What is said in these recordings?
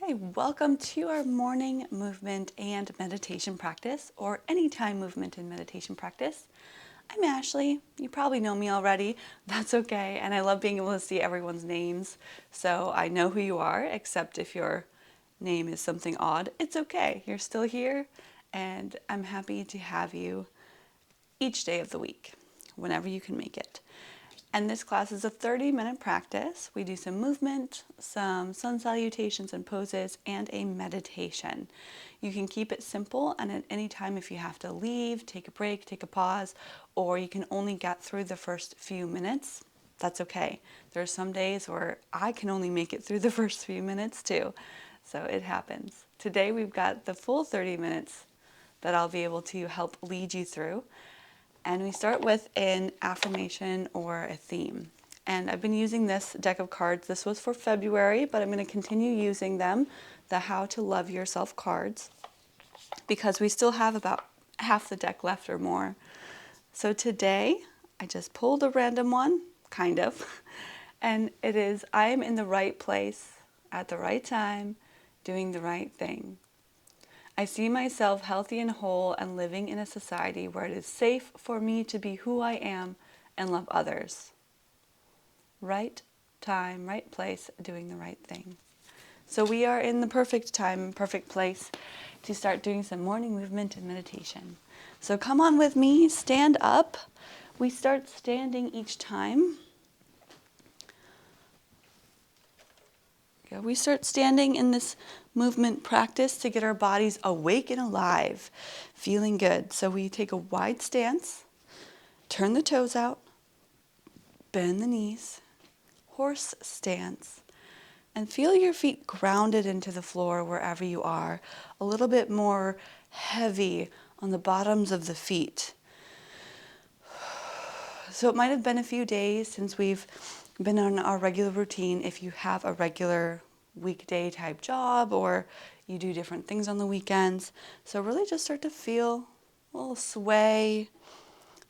Hey, welcome to our morning movement and meditation practice, or anytime movement and meditation practice. I'm Ashley. You probably know me already. That's okay. And I love being able to see everyone's names. So I know who you are, except if your name is something odd. It's okay. You're still here. And I'm happy to have you each day of the week, whenever you can make it. And this class is a 30-minute practice. We do some movement, some sun salutations and poses, and a meditation. You can keep it simple, and at any time if you have to leave, take a break, take a pause, or you can only get through the first few minutes, that's okay. There are some days where I can only make it through the first few minutes too. So it happens. Today we've got the full 30 minutes that I'll be able to help lead you through. And we start with an affirmation or a theme. And I've been using this deck of cards. This was for February, but I'm going to continue using them, the How to Love Yourself cards, because we still have about half the deck left or more. So today, I just pulled a random one, kind of, and it is, I am in the right place at the right time, doing the right thing. I see myself healthy and whole and living in a society where it is safe for me to be who I am and love others. Right time, right place, doing the right thing. So we are in the perfect time, perfect place to start doing some morning movement and meditation. So come on with me, stand up. We start standing each time. We start standing in this movement practice to get our bodies awake and alive, feeling good. So we take a wide stance, turn the toes out, bend the knees, horse stance, and feel your feet grounded into the floor wherever you are, a little bit more heavy on the bottoms of the feet. So it might have been a few days since we've been on our regular routine if you have a regular weekday type job or you do different things on the weekends. So really just start to feel a little sway,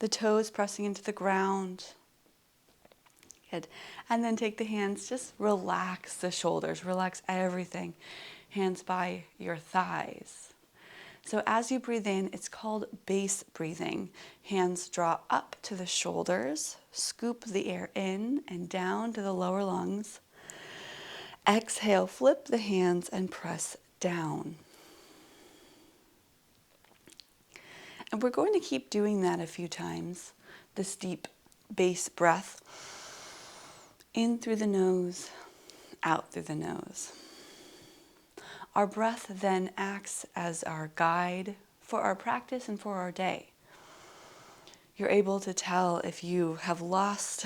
the toes pressing into the ground. Good. And then take the hands, just relax the shoulders, relax everything. Hands by your thighs. So as you breathe in, it's called base breathing. Hands draw up to the shoulders, scoop the air in and down to the lower lungs. Exhale, flip the hands and press down. And we're going to keep doing that a few times, this deep base breath. In through the nose, out through the nose. Our breath then acts as our guide for our practice and for our day. You're able to tell if you have lost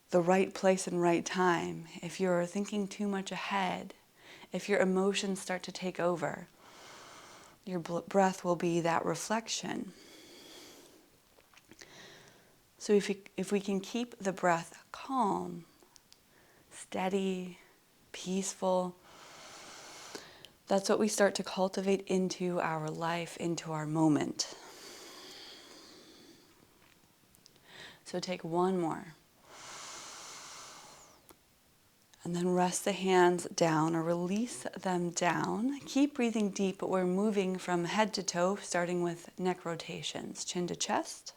the right place and right time, if you're thinking too much ahead, if your emotions start to take over. Your breath will be that reflection. So if we can keep the breath calm, steady, peaceful, that's what we start to cultivate into our life, into our moment. So take one more. And then rest the hands down or release them down. Keep breathing deep, but we're moving from head to toe, starting with neck rotations. Chin to chest.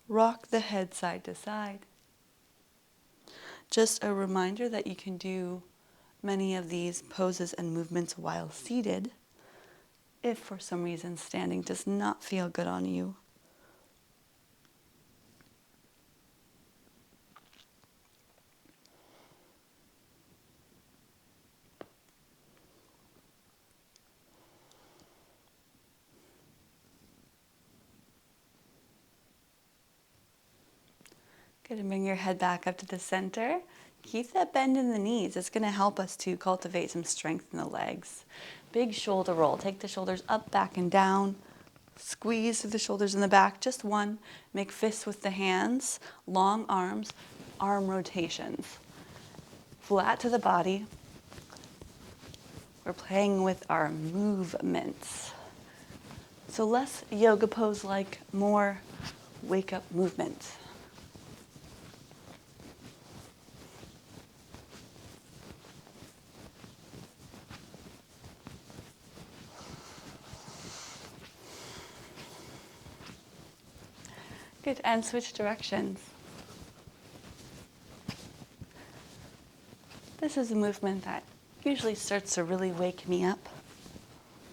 Rock the head side to side. Just a reminder that you can do many of these poses and movements while seated, if for some reason standing does not feel good on you. Good, and bring your head back up to the center. Keep that bend in the knees. It's going to help us to cultivate some strength in the legs. Big shoulder roll. Take the shoulders up, back, and down. Squeeze through the shoulders in the back. Just one. Make fists with the hands. Long arms. Arm rotations. Flat to the body. We're playing with our movements. So less yoga pose like, more wake up movements. Good, and switch directions. This is a movement that usually starts to really wake me up.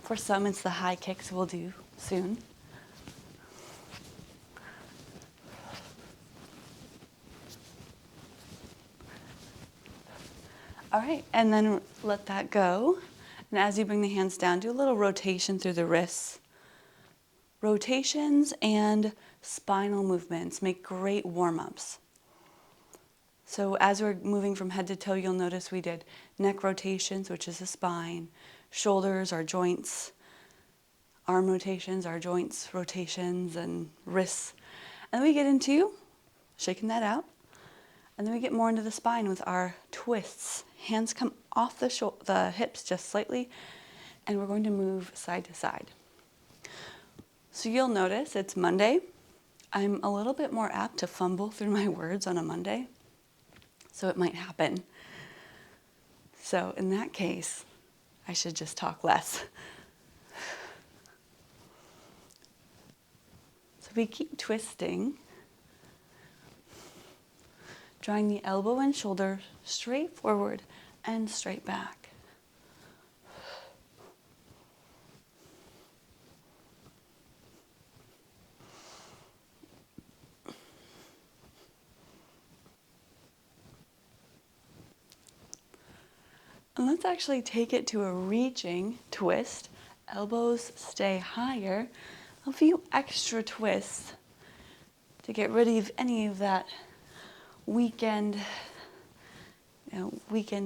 For some, it's the high kicks we'll do soon. All right, and then let that go. And as you bring the hands down, do a little rotation through the wrists. Rotations and spinal movements make great warm-ups. So as we're moving from head to toe, you'll notice we did neck rotations, which is the spine, shoulders, our joints, arm rotations, our joints rotations, and wrists. And then we get into shaking that out. And then we get more into the spine with our twists. Hands come off the hips just slightly, and we're going to move side to side. So you'll notice it's Monday. I'm a little bit more apt to fumble through my words on a Monday, so it might happen. So in that case, I should just talk less. So we keep twisting, drawing the elbow and shoulder straight forward and straight back. And let's actually take it to a reaching twist. Elbows stay higher. A few extra twists to get rid of any of that weekend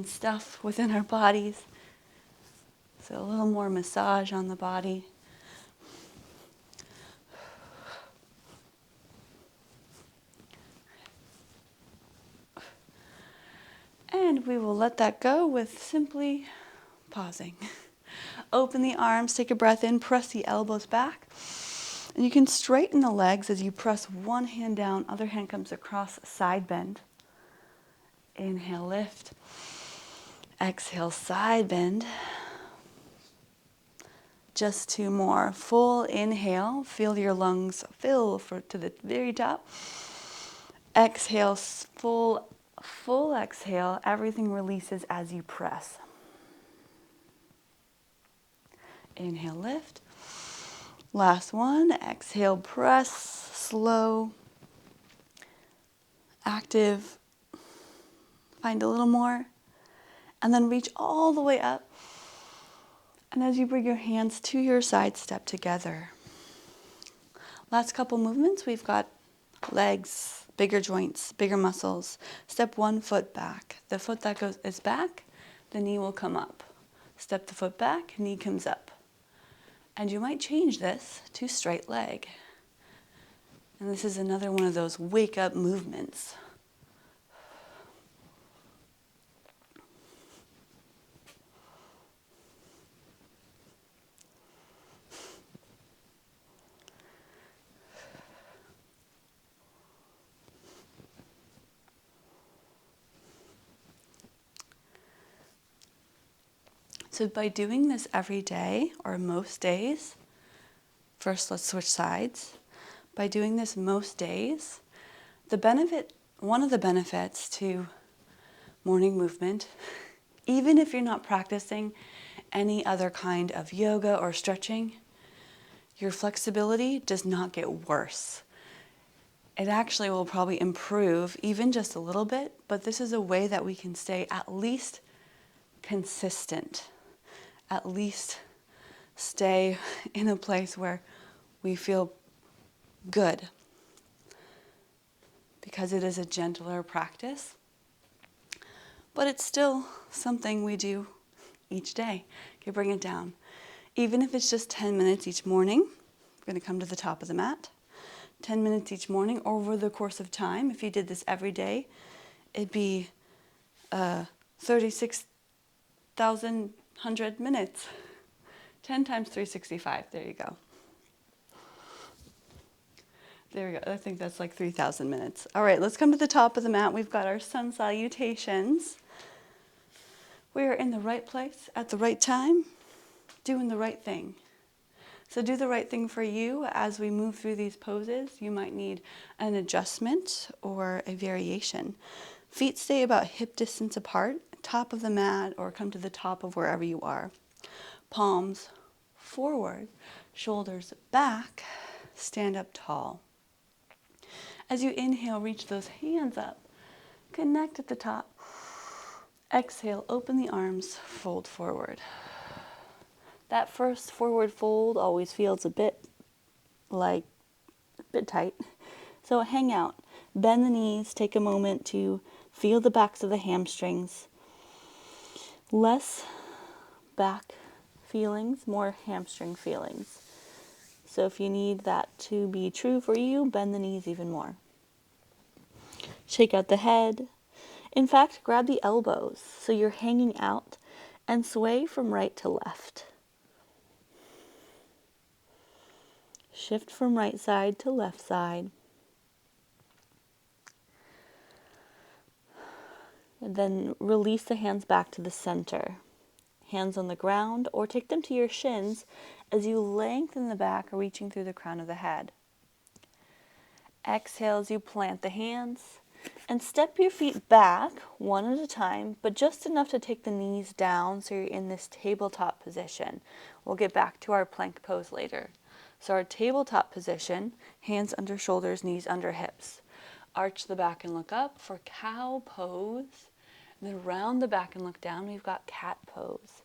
stuff within our bodies. So a little more massage on the body. And we will let that go with simply pausing. Open the arms, take a breath in, press the elbows back. And you can straighten the legs as you press one hand down, other hand comes across, side bend. Inhale, lift. Exhale, side bend. Just two more. Full inhale, feel your lungs fill to the very top. Exhale, full exhale. Everything releases as you press. Inhale, lift. Last one. Exhale, press, slow, active. Find a little more. And then reach all the way up. And as you bring your hands to your side, step together. Last couple movements, we've got legs, bigger joints, bigger muscles. Step one foot back. The foot that is back, the knee will come up. Step the foot back, knee comes up. And you might change this to straight leg. And this is another one of those wake up movements. So by doing this every day, or most days, first let's switch sides. By doing this most days, one of the benefits to morning movement, even if you're not practicing any other kind of yoga or stretching, your flexibility does not get worse. It actually will probably improve even just a little bit, but this is a way that we can stay at least consistent. At least stay in a place where we feel good, because it is a gentler practice, but it's still something we do each day. Okay, bring it down. Even if it's just 10 minutes each morning, we're going to come to the top of the mat. 10 minutes each morning over the course of time. If you did this every day, it'd be 36,100 minutes. 10 times 365. There you go. There we go. I think that's like 3,000 minutes. All right, let's come to the top of the mat. We've got our sun salutations. We are in the right place at the right time, doing the right thing. So do the right thing for you. As we move through these poses, you might need an adjustment or a variation. Feet stay about hip distance apart, top of the mat, or come to the top of wherever you are. Palms forward, shoulders back, stand up tall. As you inhale, reach those hands up, connect at the top. Exhale, open the arms, fold forward. That first forward fold always feels a bit tight. So hang out, bend the knees, take a moment to feel the backs of the hamstrings. Less back feelings, more hamstring feelings. So if you need that to be true for you, bend the knees even more. Shake out the head. In fact, grab the elbows so you're hanging out and sway from right to left. Shift from right side to left side. And then release the hands back to the center. Hands on the ground, or take them to your shins as you lengthen the back, reaching through the crown of the head. Exhale as you plant the hands and step your feet back one at a time, but just enough to take the knees down so you're in this tabletop position. We'll get back to our plank pose later. So our tabletop position, hands under shoulders, knees under hips. Arch the back and look up for cow pose. And then round the back and look down, we've got cat pose.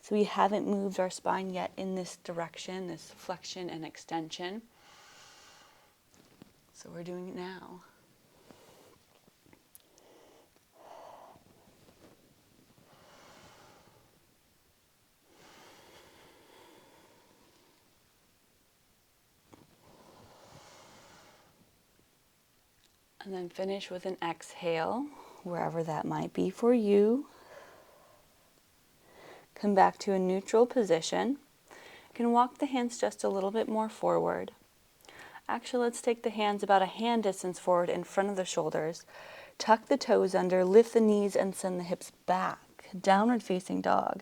So we haven't moved our spine yet in this direction, this flexion and extension. So we're doing it now. And then finish with an exhale, wherever that might be for you. Come back to a neutral position. You can walk the hands just a little bit more forward. Actually, let's take the hands about a hand distance forward in front of the shoulders. Tuck the toes under, lift the knees, and send the hips back. Downward facing dog.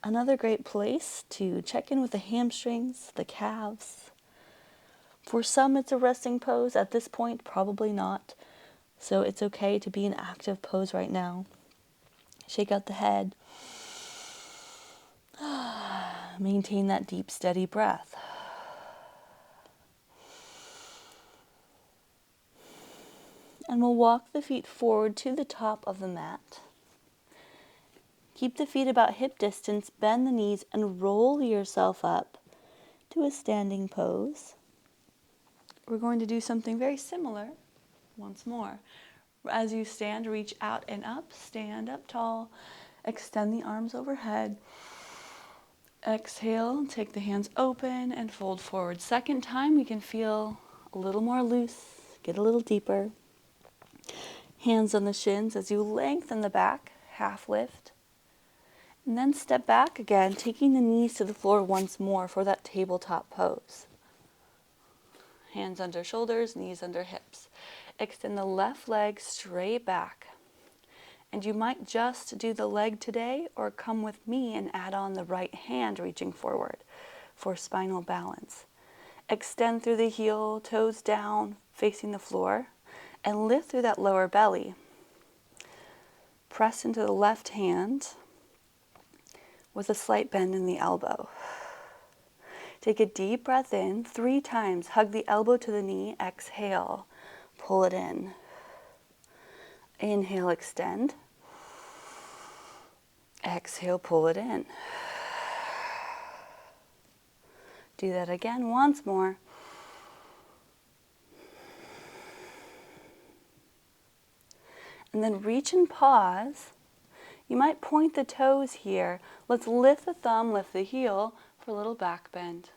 Another great place to check in with the hamstrings, the calves. For some, it's a resting pose. At this point, probably not. So it's okay to be in active pose right now. Shake out the head. Maintain that deep, steady breath. And we'll walk the feet forward to the top of the mat. Keep the feet about hip distance, bend the knees, and roll yourself up to a standing pose. We're going to do something very similar once more. As you stand, reach out and up, stand up tall, extend the arms overhead. Exhale, take the hands open and fold forward. Second time, we can feel a little more loose, get a little deeper. Hands on the shins as you lengthen the back, half lift. And then step back again, taking the knees to the floor once more for that tabletop pose. Hands under shoulders, knees under hips. Extend the left leg straight back. And you might just do the leg today or come with me and add on the right hand reaching forward for spinal balance. Extend through the heel, toes down, facing the floor, and lift through that lower belly. Press into the left hand with a slight bend in the elbow. Take a deep breath in 3 times. Hug the elbow to the knee. Exhale. Pull it in. Inhale, extend. Exhale, pull it in. Do that again once more. And then reach and pause. You might point the toes here. Let's lift the thumb, lift the heel for a little back bend.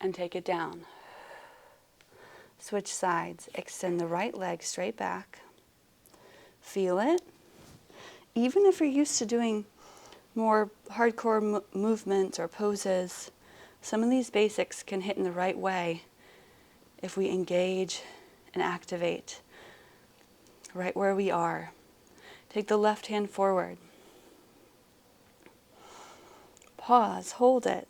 And take it down. Switch sides. Extend the right leg straight back. Feel it. Even if you're used to doing more hardcore movements or poses, some of these basics can hit in the right way if we engage and activate right where we are. Take the left hand forward. Pause, hold it.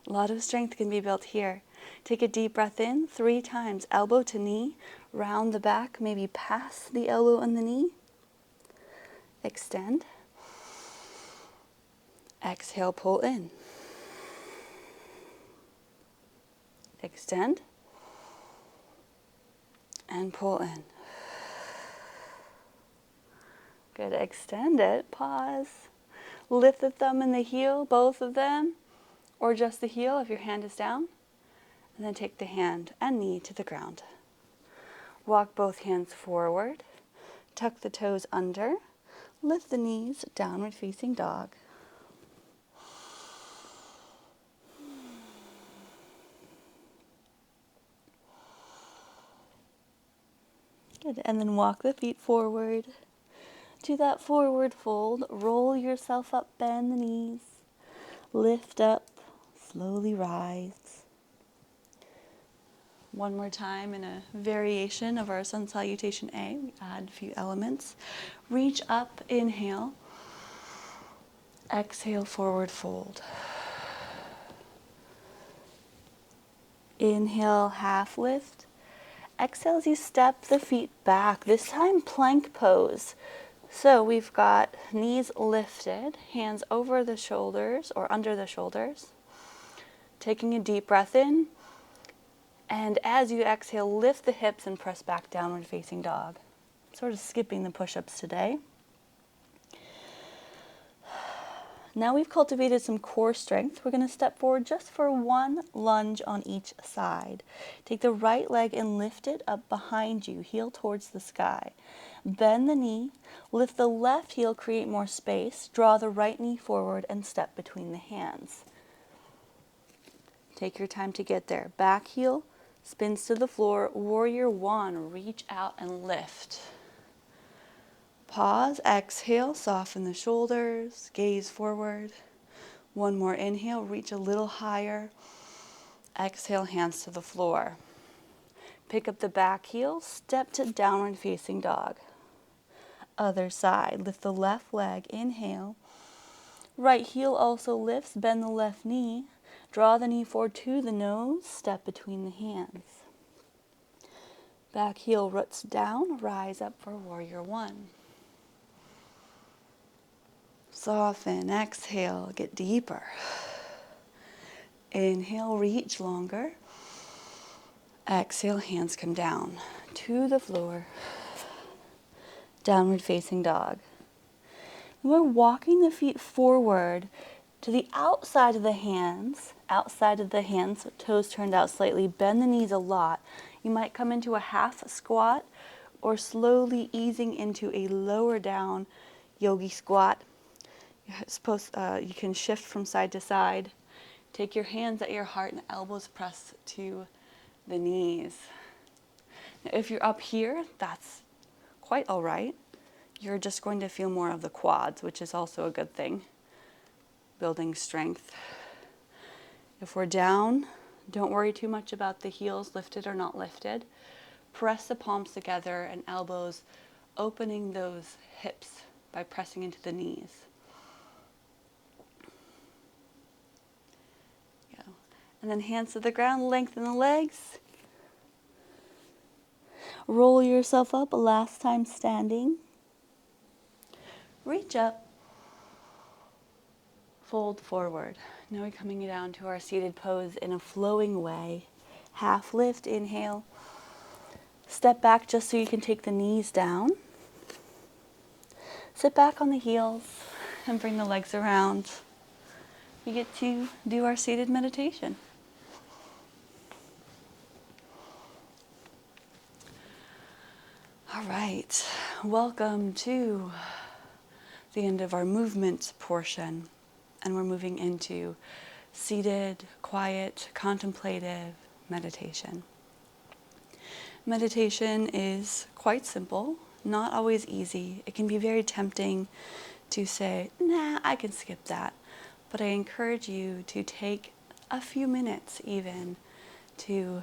A lot of strength can be built here. Take a deep breath in 3 times, elbow to knee, round the back, maybe past the elbow and the knee. Extend. Exhale, pull in. Extend. And pull in. Good. Extend it. Pause. Lift the thumb and the heel, both of them, or just the heel if your hand is down. And then take the hand and knee to the ground. Walk both hands forward. Tuck the toes under. Lift the knees, downward facing dog. Good. And then walk the feet forward to that forward fold. Roll yourself up, bend the knees. Lift up, slowly rise. One more time in a variation of our Sun Salutation A. We add a few elements. Reach up, inhale. Exhale, forward fold. Inhale, half lift. Exhale as you step the feet back, this time plank pose. So we've got knees lifted, hands over the shoulders or under the shoulders. Taking a deep breath in. And as you exhale, lift the hips and press back, downward facing dog. Sort of skipping the push-ups today. Now we've cultivated some core strength. We're going to step forward just for one lunge on each side. Take the right leg and lift it up behind you, heel towards the sky. Bend the knee, lift the left heel, create more space. Draw the right knee forward and step between the hands. Take your time to get there. Back heel spins to the floor. Warrior one, reach out and lift. Pause, exhale, soften the shoulders, gaze forward. One more inhale, reach a little higher. Exhale, hands to the floor. Pick up the back heel, step to downward facing dog. Other side, lift the left leg, inhale. Right heel also lifts, bend the left knee. Draw the knee forward to the nose, step between the hands. Back heel roots down, rise up for warrior one. Soften, exhale, get deeper. Inhale, reach longer. Exhale, hands come down to the floor. Downward facing dog. We're walking the feet forward to the outside of the hands, so toes turned out slightly. Bend the knees a lot. You might come into a half squat or slowly easing into a lower down yogi squat. You can shift from side to side. Take your hands at your heart and elbows press to the knees. Now, if you're up here, that's quite all right. You're just going to feel more of the quads, which is also a good thing. Building strength. If we're down, don't worry too much about the heels lifted or not lifted. Press the palms together and elbows, opening those hips by pressing into the knees. And then hands to the ground, lengthen the legs. Roll yourself up, last time standing. Reach up. Fold forward. Now we're coming down to our seated pose in a flowing way. Half lift, inhale. Step back just so you can take the knees down. Sit back on the heels and bring the legs around. We get to do our seated meditation. All right, welcome to the end of our movement portion, and we're moving into seated, quiet, contemplative meditation. Meditation is quite simple, not always easy. It can be very tempting to say, nah, I can skip that. But I encourage you to take a few minutes even to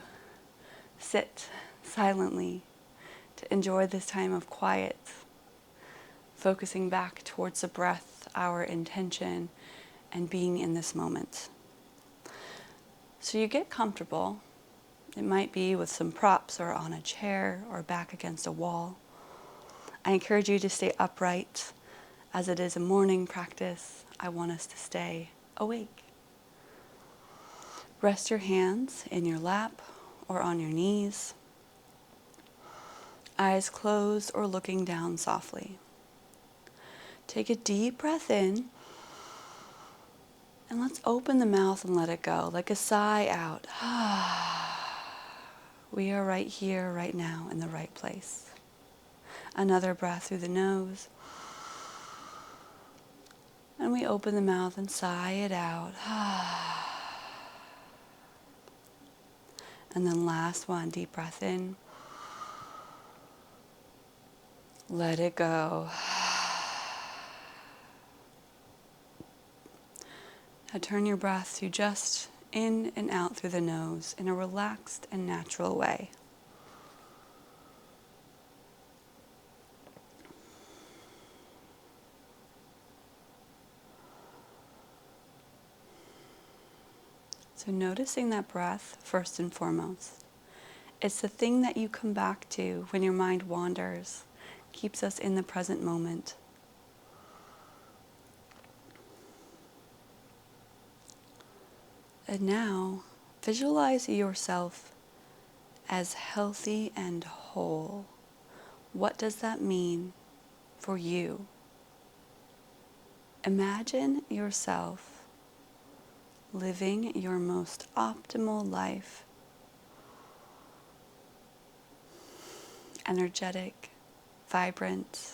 sit silently, to enjoy this time of quiet, focusing back towards the breath, our intention, and being in this moment. So you get comfortable. It might be with some props or on a chair or back against a wall. I encourage you to stay upright. As it is a morning practice, I want us to stay awake. Rest your hands in your lap or on your knees. Eyes closed or looking down softly. Take a deep breath in, and let's open the mouth and let it go, like a sigh out. We are right here, right now, in the right place. Another breath through the nose. And we open the mouth and sigh it out. And then last one, deep breath in. Let it go. Now turn your breath to just in and out through the nose in a relaxed and natural way. So noticing that breath first and foremost. It's the thing that you come back to when your mind wanders, keeps us in the present moment. And now, visualize yourself as healthy and whole. What does that mean for you? Imagine yourself living your most optimal life. Energetic, vibrant,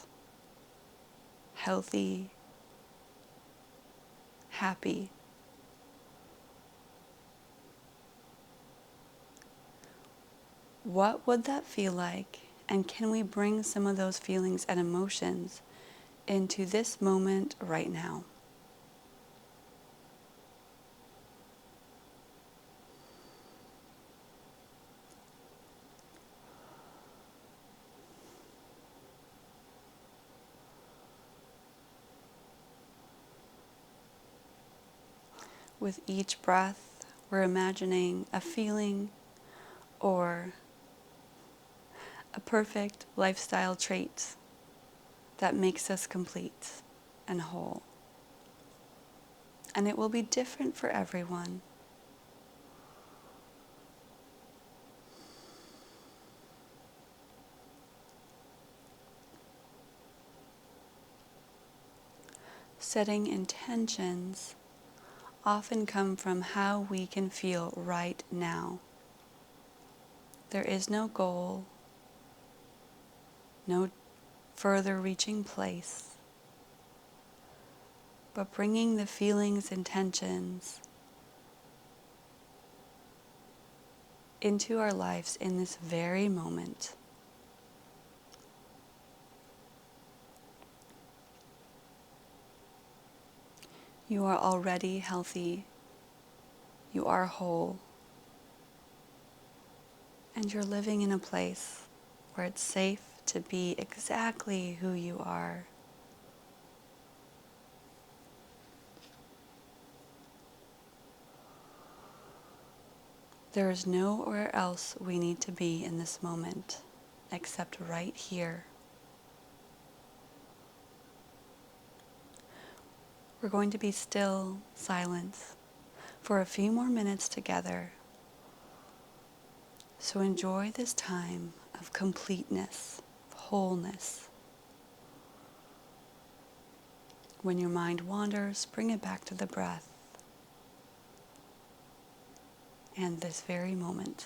healthy, happy. What would that feel like? And can we bring some of those feelings and emotions into this moment right now? With each breath, we're imagining a feeling or a perfect lifestyle trait that makes us complete and whole. And it will be different for everyone. Setting intentions often come from how we can feel right now. There is no goal, no further reaching place, but bringing the feelings, intentions into our lives in this very moment. You are already healthy. You are whole. And you're living in a place where it's safe to be exactly who you are. There is nowhere else we need to be in this moment except right here. We're going to be still, silent, for a few more minutes together. So enjoy this time of completeness, of wholeness. When your mind wanders, bring it back to the breath and this very moment.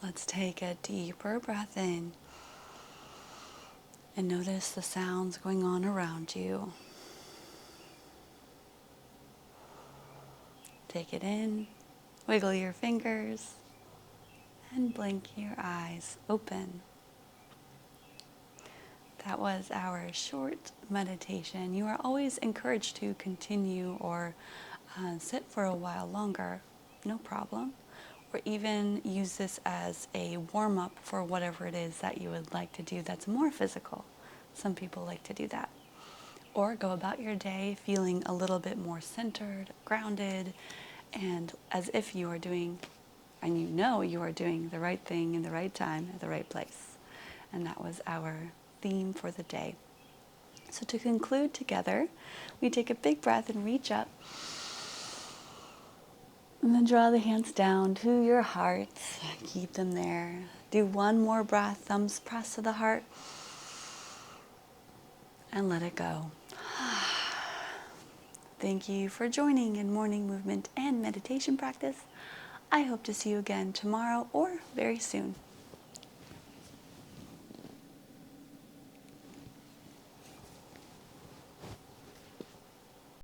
Let's take a deeper breath in and notice the sounds going on around you. Take it in, wiggle your fingers, and blink your eyes open. That was our short meditation. You are always encouraged to continue or sit for a while longer, no problem. Or even use this as a warm-up for whatever it is that you would like to do that's more physical. Some people like to do that. Or go about your day feeling a little bit more centered, grounded, and as if you are doing, and you know you are doing the right thing in the right time at the right place. And that was our theme for the day. So to conclude together, we take a big breath and reach up. And then draw the hands down to your heart. Keep them there. Do one more breath, thumbs pressed to the heart. And let it go. Thank you for joining in morning movement and meditation practice. I hope to see you again tomorrow or very soon.